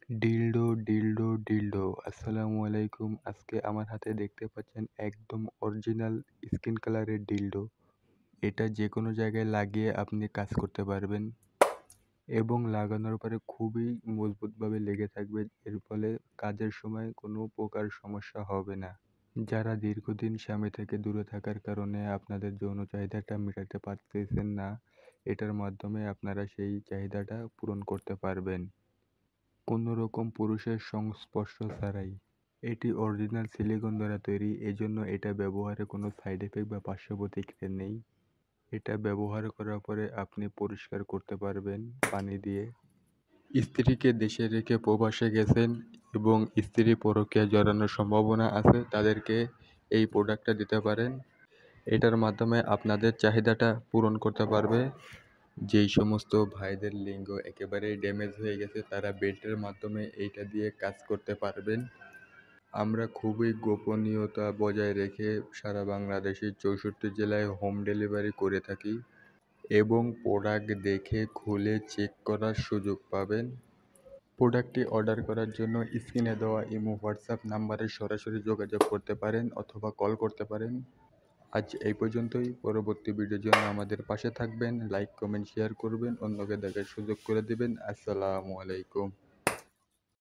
Dildo, dildo, dildo. আসসালামু আলাইকুম। আজকে আমার হাতে দেখতে পাচ্ছেন একদম অরিজিনাল স্কিন কালারের ডিলডো। এটা যেকোনো জায়গায় লাগিয়ে আপনি কাজ করতে পারবেন এবং লাগানোর পরে খুবই মজবুতভাবে লেগে থাকবে। এর ফলে কাজের সময় কোনো প্রকার সমস্যা হবে না। যারা দীর্ঘদিন স্বামী থেকে দূরে থাকার কারণে আপনাদের যৌন চাহিদাটা মেটাতে পারতেছেন না, এটার মাধ্যমে আপনারা সেই চাহিদাটা পূরণ করতে পারবেন কোনো রকম পুরুষের সংস্পর্শ ছাড়াই। এটি অরিজিনাল সিলিকন দ্বারা তৈরি, এজন্য এটা ব্যবহারে কোনো সাইড ইফেক্ট বা পার্শ্ব প্রতিক্রিয়া নেই। এটা ব্যবহার করার পরে আপনি পরিষ্কার করতে পারবেন পানি দিয়ে। স্ত্রীকে দেশে রেখে প্রবাসে গেছেন এবং স্ত্রী পরকীয়ায় জড়ানোর সম্ভাবনা আছে, তাদেরকে এই প্রোডাক্টটা দিতে পারেন। এটার মাধ্যমে আপনাদের চাহিদাটা পূরণ করতে পারবে। যেই সমস্ত ভাইদের লিঙ্গ একেবারেই ড্যামেজ হয়ে গেছে তারা বেল্টের মাধ্যমে এইটা দিয়ে কাজ করতে পারবেন। আমরা খুবই গোপনীয়তা বজায় রেখে সারা বাংলাদেশের 64 জেলায় হোম ডেলিভারি করে থাকি এবং প্রোডাক্ট দেখে খুলে চেক করার সুযোগ পাবেন। প্রোডাক্টটি অর্ডার করার জন্য স্ক্রিনে দেওয়া ইমো হোয়াটসঅ্যাপ নাম্বারে সরাসরি যোগাযোগ করতে পারেন অথবা কল করতে পারেন। আজ এই পর্যন্তই। পরবর্তী ভিডিওর জন্য আমাদের পাশে থাকবেন, লাইক কমেন্ট শেয়ার করবেন, অন্যকে দেখার সুযোগ করে দিবেন। আসসালামু আলাইকুম।